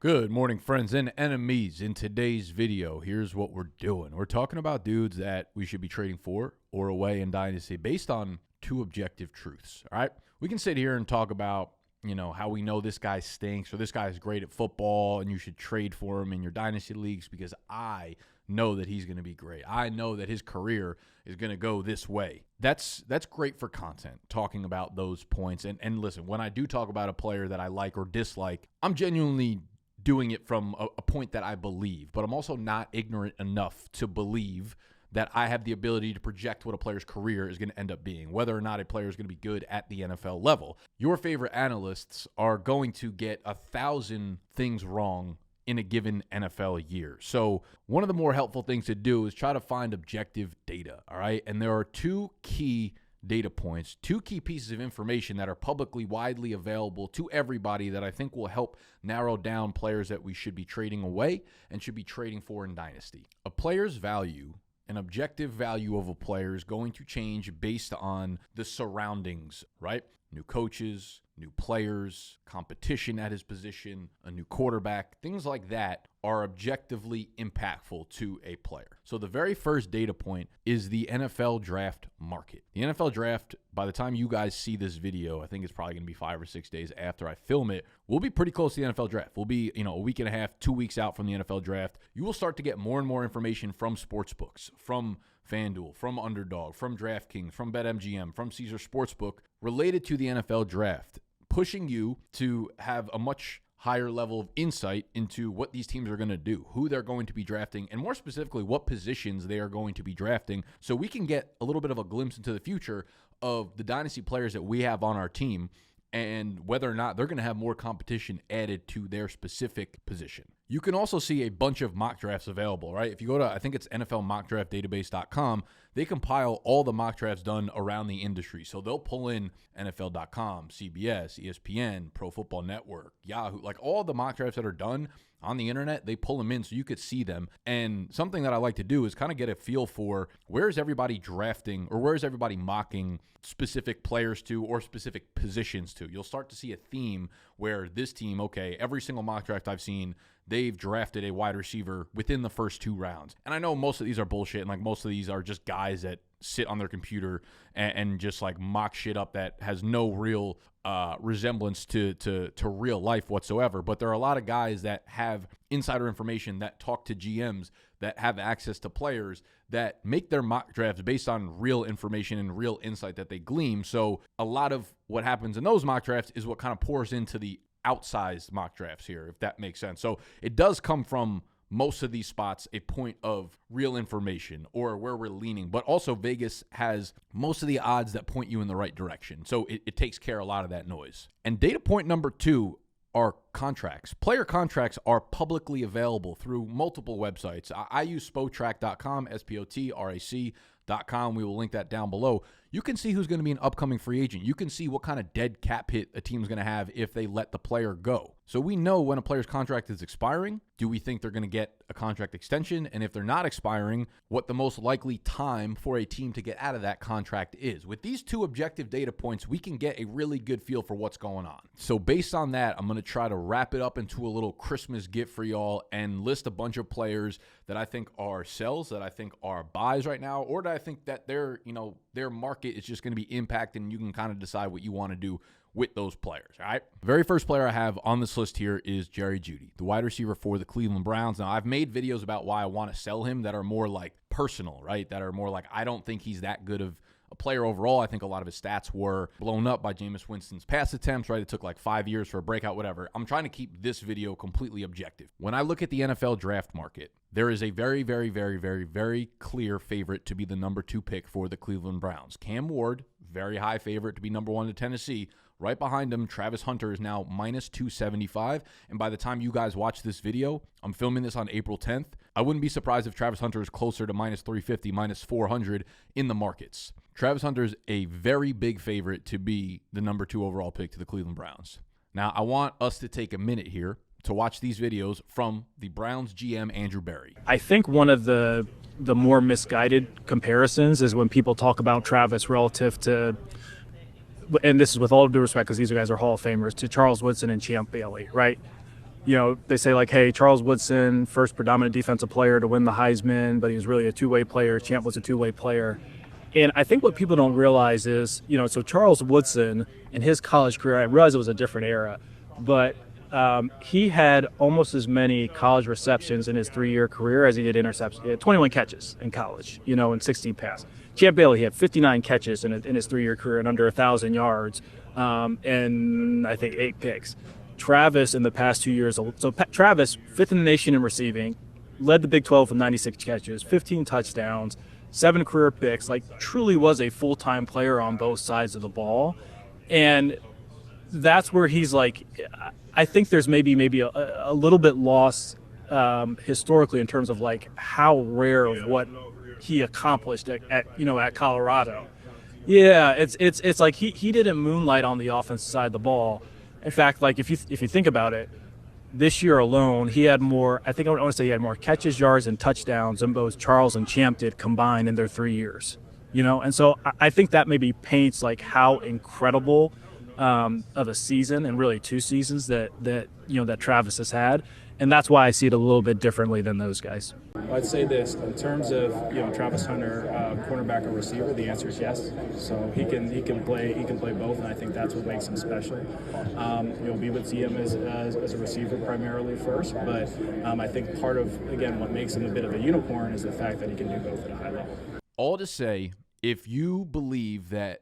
Good morning, friends and enemies. In today's video, here's what we're doing. We're talking about dudes that we should be trading for or away in Dynasty based on two objective truths, all right? We can sit here and talk about, how we know this guy stinks or this guy is great at football and you should trade for him in your Dynasty leagues because I know that he's going to be great. I know that his career is going to go this way. That's great for content, talking about those points. And listen, when I do talk about a player that I like or dislike, I'm genuinely doing it from a point that I believe, but I'm also not ignorant enough to believe that I have the ability to project what a player's career is going to end up being, whether or not a player is going to be good at the NFL level. Your favorite analysts are going to get 1,000 things wrong in a given NFL year. So one of the more helpful things to do is try to find objective data, all right? And there are two key data points, two key pieces of information that are publicly widely available to everybody that I think will help narrow down players that we should be trading away and should be trading for in Dynasty. A player's value, an objective value of a player, is going to change based on the surroundings, right? New coaches, new players, competition at his position, a new quarterback, things like that are objectively impactful to a player. So the very first data point is the NFL draft market. The NFL draft, by the time you guys see this video, I think it's probably going to be 5 or 6 days after I film it, we'll be pretty close to the NFL draft. We'll be, a week and a half, 2 weeks out from the NFL draft. You will start to get more and more information from sportsbooks, from FanDuel, from Underdog, from DraftKings, from BetMGM, from Caesar Sportsbook related to the NFL draft, pushing you to have a much higher level of insight into what these teams are going to do, who they're going to be drafting, and more specifically, what positions they are going to be drafting, so we can get a little bit of a glimpse into the future of the Dynasty players that we have on our team and whether or not they're going to have more competition added to their specific position. You can also see a bunch of mock drafts available, right? If you go to, I think it's NFLmockdraftdatabase.com, they compile all the mock drafts done around the industry. So they'll pull in NFL.com, CBS, ESPN, Pro Football Network, Yahoo, like all the mock drafts that are done on the internet, they pull them in so you could see them. And something that I like to do is kind of get a feel for where is everybody drafting or where is everybody mocking specific players to or specific positions to. You'll start to see a theme where this team, okay, every single mock draft I've seen, they've drafted a wide receiver within the first 2 rounds. And I know most of these are bullshit, and like most of these are just guys that sit on their computer and just like mock shit up that has no real resemblance to real life whatsoever. But there are a lot of guys that have insider information that talk to GMs that have access to players that make their mock drafts based on real information and real insight that they glean. So a lot of what happens in those mock drafts is what kind of pours into the outsized mock drafts here, if that makes sense. So it does come from most of these spots a point of real information or where we're leaning, but also Vegas has most of the odds that point you in the right direction. So it takes care of a lot of that noise. And data point number 2 are contracts. Player contracts are publicly available through multiple websites. I use spotrac.com, SPOTRAC.com. We will link that down below. You can see who's going to be an upcoming free agent. You can see what kind of dead cap hit a team's going to have if they let the player go. So we know when a player's contract is expiring. Do we think they're going to get a contract extension? And if they're not expiring, what the most likely time for a team to get out of that contract is. With these two objective data points, we can get a really good feel for what's going on. So based on that, I'm going to try to wrap it up into a little Christmas gift for y'all and list a bunch of players that I think are sells, that I think are buys right now, or that I think that their market is just going to be impacted and you can kind of decide what you want to do with those players, all right? Very first player I have on this list here is Jerry Jeudy, the wide receiver for the Cleveland Browns. Now, I've made videos about why I want to sell him that are more like personal, right? That are more like, I don't think he's that good of a player overall. I think a lot of his stats were blown up by Jameis Winston's pass attempts, right? It took like 5 years for a breakout, whatever. I'm trying to keep this video completely objective. When I look at the NFL draft market, there is a very, very, very, very, very clear favorite to be the number 2 pick for the Cleveland Browns. Cam Ward, very high favorite to be number 1 to Tennessee. Right behind him, Travis Hunter is now minus 275. And by the time you guys watch this video, I'm filming this on April 10th. I wouldn't be surprised if Travis Hunter is closer to minus 350, minus 400 in the markets. Travis Hunter is a very big favorite to be the number 2 overall pick to the Cleveland Browns. Now, I want us to take a minute here to watch these videos from the Browns GM, Andrew Berry. I think one of the more misguided comparisons is when people talk about Travis relative to, and this is with all due respect because these guys are Hall of Famers, to Charles Woodson and Champ Bailey, right? they say like, hey, Charles Woodson, first predominant defensive player to win the Heisman, but he was really a two-way player. Champ was a two-way player. And I think what people don't realize is, so Charles Woodson in his college career, I realize it was a different era, but he had almost as many college receptions in his 3-year career as he did interceptions. He had 21 catches in college, and 16 passes. Champ Bailey had 59 catches in his 3-year career and under 1,000 yards, and I think 8 picks. Travis in the past 2 years, so Travis, 5th in the nation in receiving, led the Big 12 with 96 catches, 15 touchdowns, 7 career picks, truly was a full-time player on both sides of the ball. And that's where he's I think there's maybe a little bit lost historically in terms of how rare of what he accomplished at Colorado. Yeah, it's like he didn't moonlight on the offensive side of the ball. In fact, if you think about it, this year alone, he had more. I want to say he had more catches, yards, and touchdowns than both Charles and Champ did combined in their 3 years. And so I think that maybe paints how incredible of a season, and really 2 seasons that Travis has had, and that's why I see it a little bit differently than those guys. I'd say this in terms of Travis Hunter, cornerback or receiver. The answer is yes. So he can play both, and I think that's what makes him special. We would see him as a receiver primarily first, but I think part of what makes him a bit of a unicorn is the fact that he can do both at a high level. All to say, if you believe that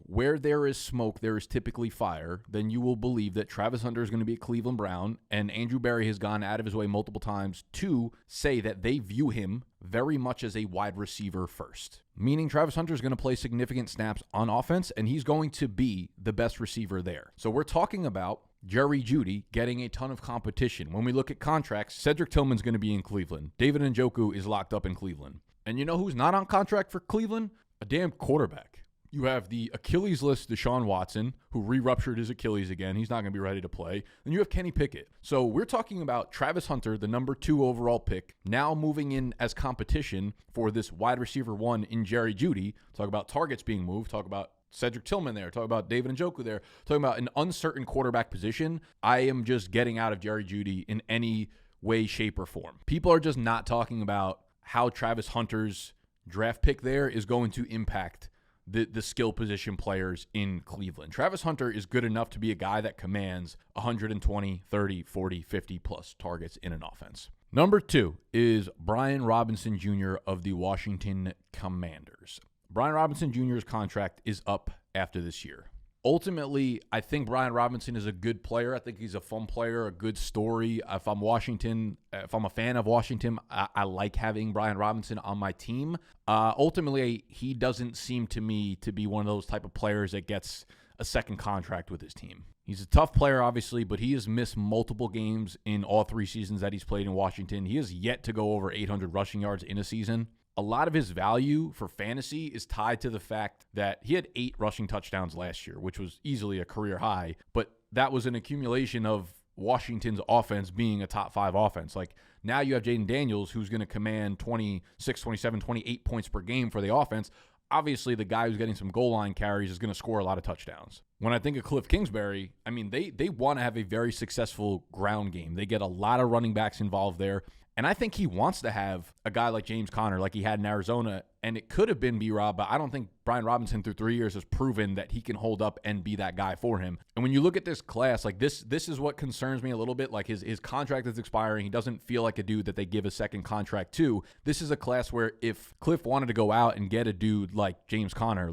where there is smoke, there is typically fire, then you will believe that Travis Hunter is going to be a Cleveland Brown, and Andrew Berry has gone out of his way multiple times to say that they view him very much as a wide receiver first, meaning Travis Hunter is going to play significant snaps on offense, and he's going to be the best receiver there. So we're talking about jeudy getting a ton of competition. When we look at contracts, Cedric Tillman's going to be in Cleveland. David Njoku is locked up in Cleveland. And you know who's not on contract for Cleveland? A damn quarterback. You have the Achilles list Deshaun Watson, who re-ruptured his Achilles again. He's not going to be ready to play. And you have Kenny Pickett. So we're talking about Travis Hunter, the number 2 overall pick, now moving in as competition for this wide receiver 1 in jeudy. Talk about targets being moved. Talk about Cedric Tillman there. Talk about David Njoku there. Talking about an uncertain quarterback position. I am just getting out of jeudy in any way, shape, or form. People are just not talking about how Travis Hunter's draft pick there is going to impact the skill position players in Cleveland. Travis Hunter is good enough to be a guy that commands 120, 30, 40, 50 plus targets in an offense. Number 2 is Brian Robinson Jr. of the Washington Commanders. Brian Robinson Jr.'s contract is up after this year. Ultimately, I think Brian Robinson is a good player. I think he's a fun player, a good story. If I'm a fan of Washington, I like having Brian Robinson on my team. Ultimately, he doesn't seem to me to be one of those type of players that gets a second contract with his team. He's a tough player, obviously, but he has missed multiple games in all 3 seasons that he's played in Washington. He has yet to go over 800 rushing yards in a season. A lot of his value for fantasy is tied to the fact that he had 8 rushing touchdowns last year, which was easily a career high, but that was an accumulation of Washington's offense being a top 5 offense. Now you have Jaden Daniels, who's going to command 26, 27, 28 points per game for the offense. Obviously, the guy who's getting some goal line carries is going to score a lot of touchdowns. When I think of Cliff Kingsbury, they want to have a very successful ground game. They get a lot of running backs involved there. And I think he wants to have a guy like James Conner, like he had in Arizona, and it could have been B-Rob, but I don't think Brian Robinson through 3 years has proven that he can hold up and be that guy for him. And when you look at this class, this is what concerns me a little bit. His contract is expiring. He doesn't feel like a dude that they give a second contract to. This is a class where if Cliff wanted to go out and get a dude like James Conner,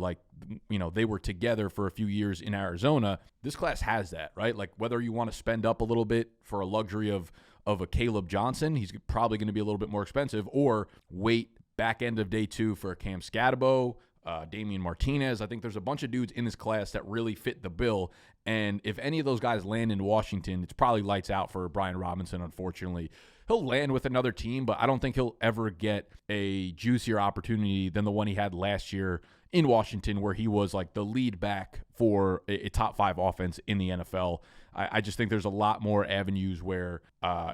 they were together for a few years in Arizona, this class has that, right? Whether you want to spend up a little bit for a luxury of a Caleb Johnson, he's probably going to be a little bit more expensive, or wait back end of day 2 for Cam Scatabo, Damian Martinez. I think there's a bunch of dudes in this class that really fit the bill, and if any of those guys land in Washington, it's probably lights out for Brian Robinson, unfortunately. He'll land with another team, but I don't think he'll ever get a juicier opportunity than the one he had last year in Washington, where he was the lead back for a top 5 offense in the NFL. I just think there's a lot more avenues where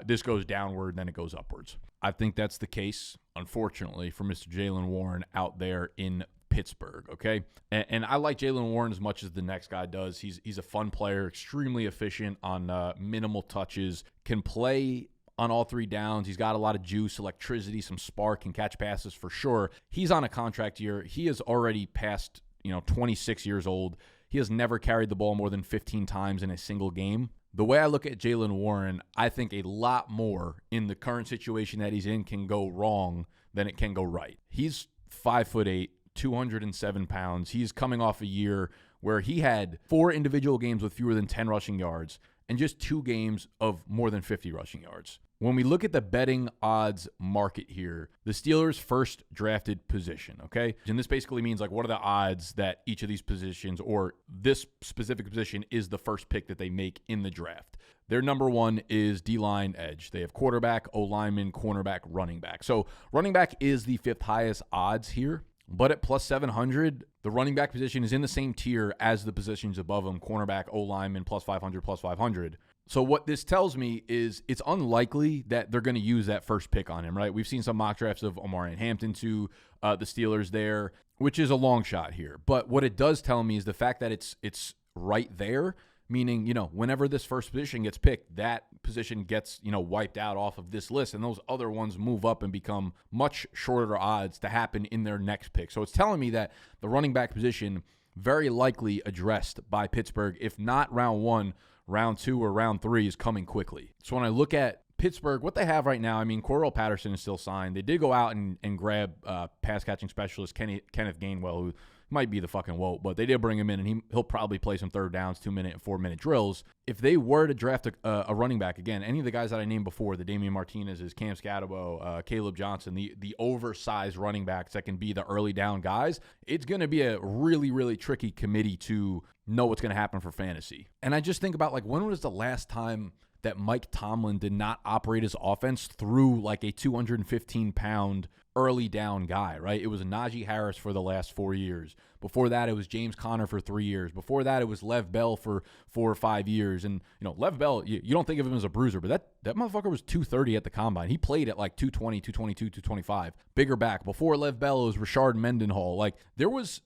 this goes downward than it goes upwards. I think that's the case, unfortunately, for Mr. Jaylen Warren out there in Pittsburgh, okay? And I like Jaylen Warren as much as the next guy does. He's a fun player, extremely efficient on minimal touches, can play on all three downs. He's got a lot of juice, electricity, some spark, can catch passes for sure. He's on a contract year. He is already past, 26 years old. He has never carried the ball more than 15 times in a single game. The way I look at Jaylen Warren, I think a lot more in the current situation that he's in can go wrong than it can go right. He's 5'8", 207 pounds. He's coming off a year where he had 4 individual games with fewer than 10 rushing yards and just 2 games of more than 50 rushing yards. When we look at the betting odds market here, the Steelers' first drafted position, okay? And this basically means, like, what are the odds that each of these positions or this specific position is the first pick that they make in the draft? Their number one is D-line edge. They have quarterback, O-lineman, cornerback, running back. So running back is the 5th highest odds here. But at plus 700, the running back position is in the same tier as the positions above them, cornerback, O-lineman, plus 500, plus 500. So what this tells me is it's unlikely that they're going to use that first pick on him, right? We've seen some mock drafts of Omarion Hampton to the Steelers there, which is a long shot here. But what it does tell me is the fact that it's right there, meaning, whenever this first position gets picked, that position gets, wiped out off of this list, and those other ones move up and become much shorter odds to happen in their next pick. So it's telling me that the running back position very likely addressed by Pittsburgh, if not round 1, round 2, or round 3 is coming quickly. So when I look at Pittsburgh, what they have right now, Cordell Patterson is still signed. They did go out and grab pass-catching specialist Kenneth Gainwell, who might be the fucking woke, but they did bring him in, and he'll probably play some third downs, 2-minute and 4-minute drills. If they were to draft a running back, again, any of the guys that I named before, the Damian Martinez's, Cam Scatabo, Caleb Johnson, the oversized running backs that can be the early down guys, it's going to be a really, really tricky committee to know what's going to happen for fantasy. And I just think about, like, when was the last time that Mike Tomlin did not operate his offense through like a 215-pound early down guy, right? It was Najee Harris for the last 4 years. Before that, it was James Conner for 3 years. Before that, it was Lev Bell for 4 or 5 years. And, Lev Bell, you don't think of him as a bruiser, but that motherfucker was 230 at the combine. He played at like 220, 222, 225. Bigger back. Before Lev Bell, it was Rashard Mendenhall. Like, there was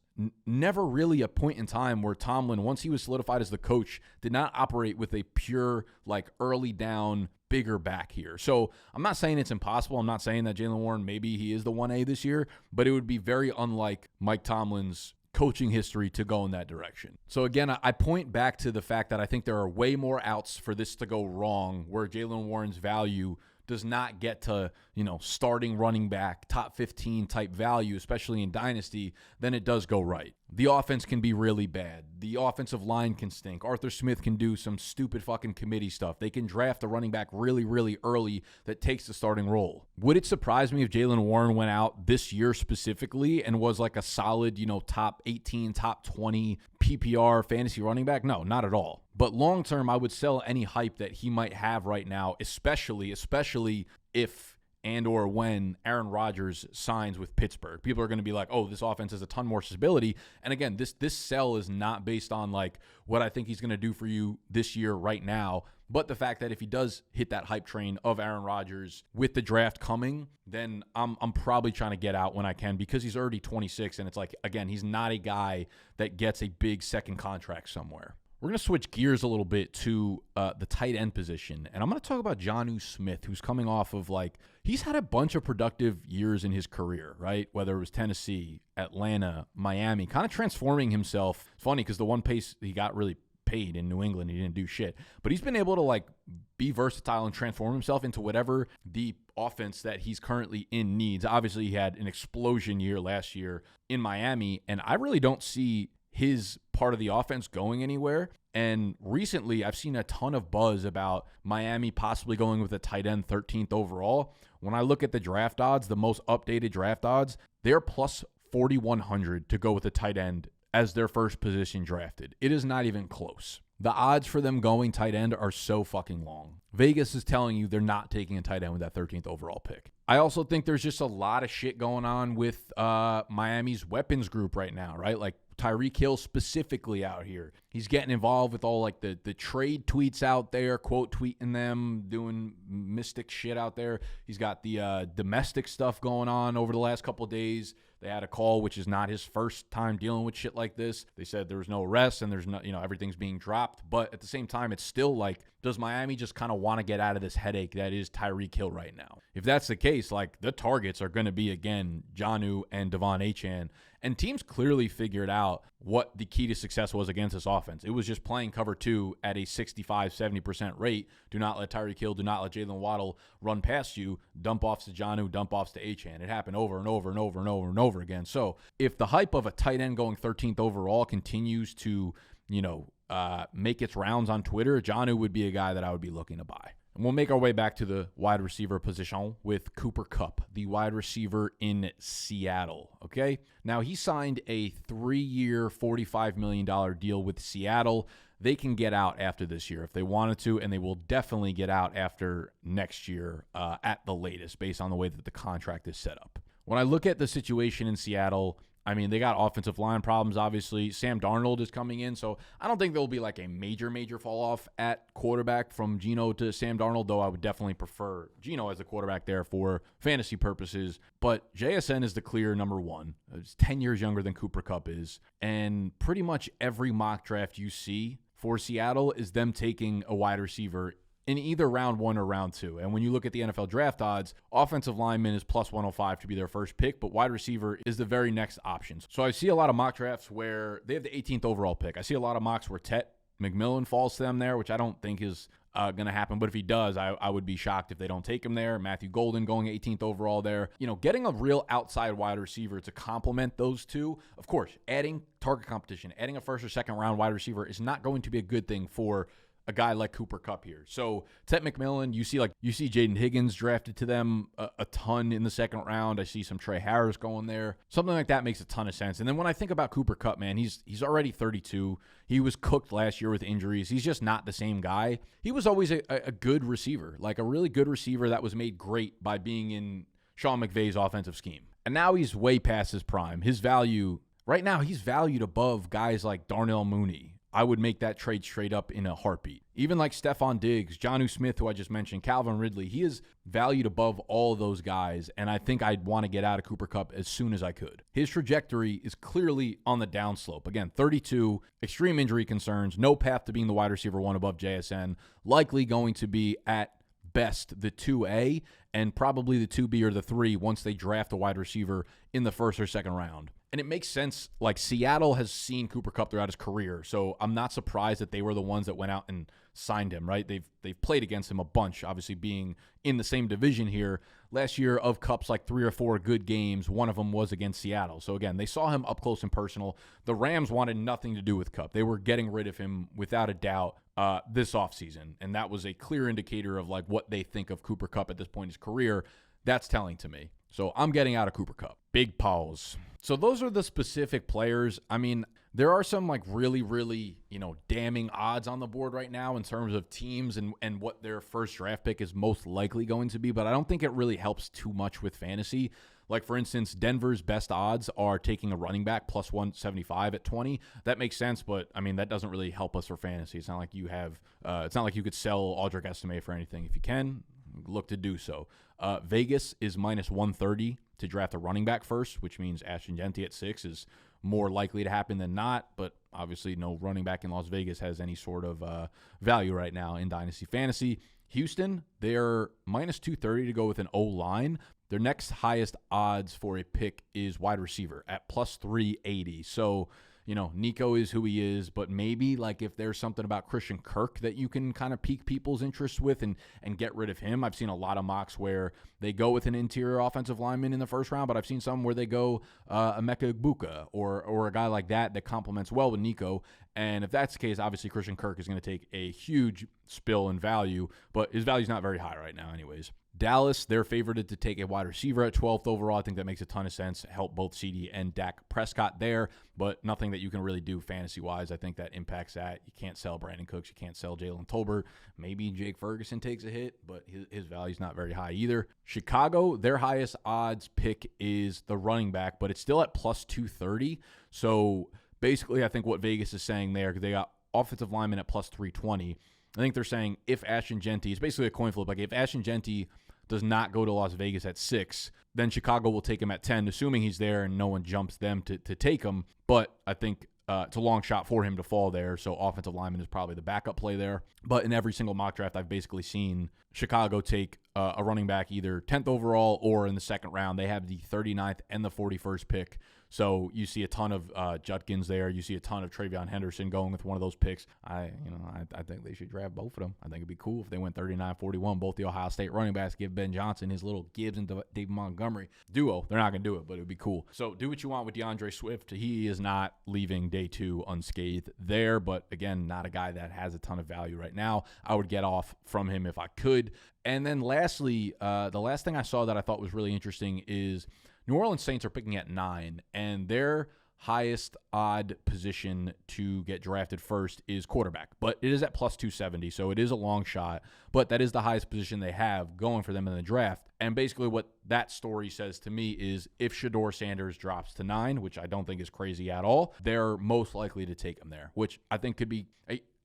never really a point in time where Tomlin, once he was solidified as the coach, did not operate with a pure, like, early down, bigger back here. So I'm not saying it's impossible. I'm not saying that Jaylen Warren, maybe he is the 1A this year, but it would be very unlike Mike Tomlin's coaching history to go in that direction. So again, I point back to the fact that I think there are way more outs for this to go wrong, where Jaylen Warren's value does not get to, starting running back, top 15 type value, especially in Dynasty, then it does go right. The offense can be really bad. The offensive line can stink. Arthur Smith can do some stupid fucking committee stuff. They can draft a running back really, really early that takes the starting role. Would it surprise me if Jaylen Warren went out this year specifically and was like a solid, top 18, top 20 PPR fantasy running back? No, not at all. But long term, I would sell any hype that he might have right now, especially if and or when Aaron Rodgers signs with Pittsburgh. People are going to be like, oh, this offense has a ton more stability. And again, this sell is not based on like what I think he's going to do for you this year right now, but the fact that if he does hit that hype train of Aaron Rodgers with the draft coming, then I'm probably trying to get out when I can, because he's already 26, and it's like, again, he's not a guy that gets a big second contract somewhere. We're going to switch gears a little bit to the tight end position, and I'm going to talk about Jonnu Smith, who's coming off of, like, he's had a bunch of productive years in his career, right? Whether it was Tennessee, Atlanta, Miami, kind of transforming himself. It's funny because the one place he got really paid in New England, he didn't do shit. But he's been able to, like, be versatile and transform himself into whatever the offense that he's currently in needs. Obviously, he had an explosion year last year in Miami, and I really don't see his part of the offense going anywhere. And recently, I've seen a ton of buzz about Miami possibly going with a tight end 13th overall. When I look at the draft odds, the most updated draft odds, they're plus 4,100 to go with a tight end as their first position drafted. It is not even close. The odds for them going tight end are so fucking long. Vegas is telling you they're not taking a tight end with that 13th overall pick. I also think there's just a lot of shit going on with Miami's weapons group right now, right? Like Tyreek Hill specifically out here. He's getting involved with all like the trade tweets out there, quote tweeting them, doing mystic shit out there. He's got the domestic stuff going on over the last couple of days They had a call, which is not his first time dealing with shit like this. They said there was no arrest and there's no, everything's being dropped. But at the same time, it's still like, does Miami just kind of want to get out of this headache that is Tyreek Hill right now? If that's the case, like, the targets are going to be, again, Jonnu and Devon Achane. And teams clearly figured out what the key to success was against this offense. It was just playing cover 2 at a 65-70% rate. Do not let Tyreek Hill, do not let Jaylen Waddle run past you. Dump offs to Jonnu, dump offs to Achane. It happened over and over and over and over and over again. So if the hype of a tight end going 13th overall continues to, make its rounds on Twitter, Jonnu would be a guy that I would be looking to buy. And we'll make our way back to the wide receiver position with Cooper Kupp, the wide receiver in Seattle, okay? Now, he signed a 3-year, $45 million deal with Seattle. They can get out after this year if they wanted to, and they will definitely get out after next year at the latest, based on the way that the contract is set up. When I look at the situation in Seattle, I mean, they got offensive line problems, obviously. Sam Darnold is coming in, so I don't think there'll be like a major fall off at quarterback from Geno to Sam Darnold, though I would definitely prefer Geno as a quarterback there for fantasy purposes. But JSN is the clear number one. He's 10 years younger than Cooper Kupp is, and pretty much every mock draft you see for Seattle is them taking a wide receiver in either round 1 or round 2. And when you look at the NFL draft odds, offensive lineman is plus 105 to be their first pick, but wide receiver is the very next option. So I see a lot of mock drafts where they have the 18th overall pick. I see a lot of mocks where Tet McMillan falls to them there, which I don't think is going to happen. But if he does, I would be shocked if they don't take him there. Matthew Golden going 18th overall there. Getting a real outside wide receiver to complement those two, of course, adding target competition, adding a first or second round wide receiver is not going to be a good thing for a guy like Cooper Kupp here. So Tet McMillan, you see Jaden Higgins drafted to them a ton in the second round. I see some Trey Harris going there. Something like that makes a ton of sense. And then when I think about Cooper Kupp, man, he's already 32. He was cooked last year with injuries. He's just not the same guy. He was always a good receiver, like a really good receiver that was made great by being in Sean McVay's offensive scheme. And now he's way past his prime. His value, right now, he's valued above guys like Darnell Mooney. I would make that trade straight up in a heartbeat. Even like Stephon Diggs, Jonnu Smith, who I just mentioned, Calvin Ridley, he is valued above all of those guys, and I think I'd want to get out of Cooper Kupp as soon as I could. His trajectory is clearly on the downslope. Again, 32, extreme injury concerns, no path to being the wide receiver 1 above JSN, likely going to be at best the 2A and probably the 2B or the 3 once they draft a wide receiver in the first or second round. And it makes sense. Like, Seattle has seen Cooper Kupp throughout his career, so I'm not surprised that they were the ones that went out and signed him, right? They've played against him a bunch, obviously being in the same division here. Last year of Kupp's like 3 or 4 good games, one of them was against Seattle. So again, they saw him up close and personal. The Rams wanted nothing to do with Kupp. They were getting rid of him without a doubt this offseason, and that was a clear indicator of like what they think of Cooper Kupp at this point in his career. That's telling to me. So I'm getting out of Cooper Kupp. Big pause. So those are the specific players. I mean, there are some like really, really, damning odds on the board right now in terms of teams and what their first draft pick is most likely going to be, but I don't think it really helps too much with fantasy. Like, for instance, Denver's best odds are taking a running back plus 175 at 20. That makes sense, but I mean, that doesn't really help us for fantasy. It's not like you have, it's not like you could sell Audric Estime for anything. If you can, look to do so. Vegas is minus 130 to draft a running back first, which means Ashton Jeanty at 6 is more likely to happen than not, but obviously no running back in Las Vegas has any sort of value right now in Dynasty Fantasy. Houston, they're minus 230 to go with an O-line. Their next highest odds for a pick is wide receiver at plus 380. So, Nico is who he is, but maybe like if there's something about Christian Kirk that you can kind of pique people's interest with and get rid of him. I've seen a lot of mocks where they go with an interior offensive lineman in the first round, but I've seen some where they go Emeka Egbuka or a guy like that complements well with Nico. And if that's the case, obviously Christian Kirk is going to take a huge spill in value, but his value's not very high right now anyways. Dallas, they're favored to take a wide receiver at 12th overall. I think that makes a ton of sense. Help both CD and Dak Prescott there, but nothing that you can really do fantasy-wise. I think that impacts that. You can't sell Brandon Cooks. You can't sell Jalen Tolbert. Maybe Jake Ferguson takes a hit, but his value's not very high either. Chicago, their highest odds pick is the running back, but it's still at plus 230. So basically, I think what Vegas is saying there, because they got offensive linemen at plus 320, I think they're saying if Ashton Jeanty, it's basically a coin flip, like if Ashton Jeanty does not go to Las Vegas at 6, then Chicago will take him at 10, assuming he's there and no one jumps them to take him. But I think it's a long shot for him to fall there, so offensive lineman is probably the backup play there. But in every single mock draft, I've basically seen Chicago take a running back either 10th overall or in the second round. They have the 39th and the 41st pick. So you see a ton of Judkins there. You see a ton of Travion Henderson going with one of those picks. I think they should draft both of them. I think it'd be cool if they went 39-41. Both the Ohio State running backs, give Ben Johnson his little Gibbs and David Montgomery duo. They're not going to do it, but it would be cool. So do what you want with DeAndre Swift. He is not leaving day 2 unscathed there, but again, not a guy that has a ton of value right now. I would get off from him if I could. And then lastly, the last thing I saw that I thought was really interesting is New Orleans Saints are picking at 9, and their highest odd position to get drafted first is quarterback. But it is at plus 270, so it is a long shot. But that is the highest position they have going for them in the draft. And basically what that story says to me is if Shedeur Sanders drops to 9, which I don't think is crazy at all, they're most likely to take him there, which I think could be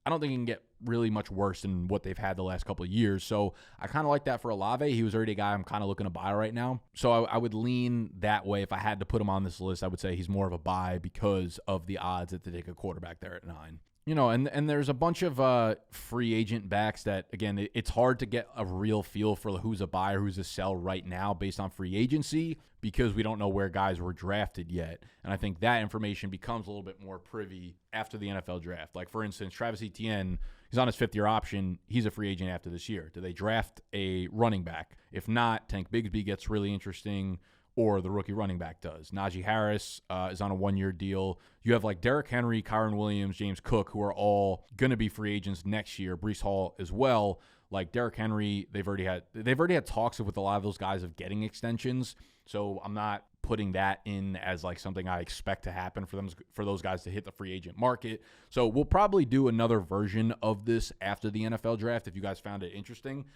I don't think it can get really much worse than what they've had the last couple of years. So I kind of like that for Olave. He was already a guy I'm kind of looking to buy right now. So I would lean that way. If I had to put him on this list, I would say he's more of a buy because of the odds that they take a quarterback there at 9. You know, and there's a bunch of free agent backs that, again, it's hard to get a real feel for who's a buy or who's a sell right now based on free agency because we don't know where guys were drafted yet. And I think that information becomes a little bit more privy after the NFL draft. Like, for instance, Travis Etienne, he's on his 5th-year option. He's a free agent after this year. Do they draft a running back? If not, Tank Bigsby gets really interesting, or the rookie running back does. Najee Harris is on a 1-year deal. You have like Derrick Henry, Kyron Williams, James Cook, who are all going to be free agents next year. Breece Hall as well. Like Derrick Henry, they've already had talks with a lot of those guys of getting extensions. So I'm not putting that in as like something I expect to happen for those guys to hit the free agent market. So we'll probably do another version of this after the NFL draft if you guys found it interesting.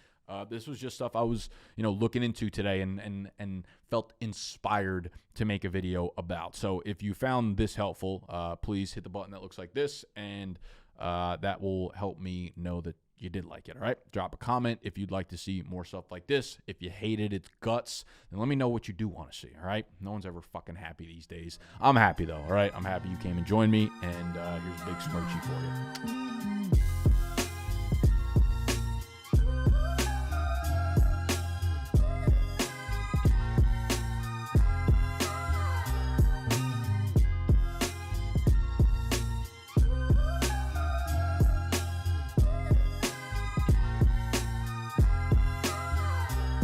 This was just stuff I was, looking into today and felt inspired to make a video about. So if you found this helpful, please hit the button that looks like this, and that will help me know that you did like it, all right? Drop a comment if you'd like to see more stuff like this. If you hated its guts, then let me know what you do want to see, all right? No one's ever fucking happy these days. I'm happy, though, all right? I'm happy you came and joined me, and here's a big smoochie for you.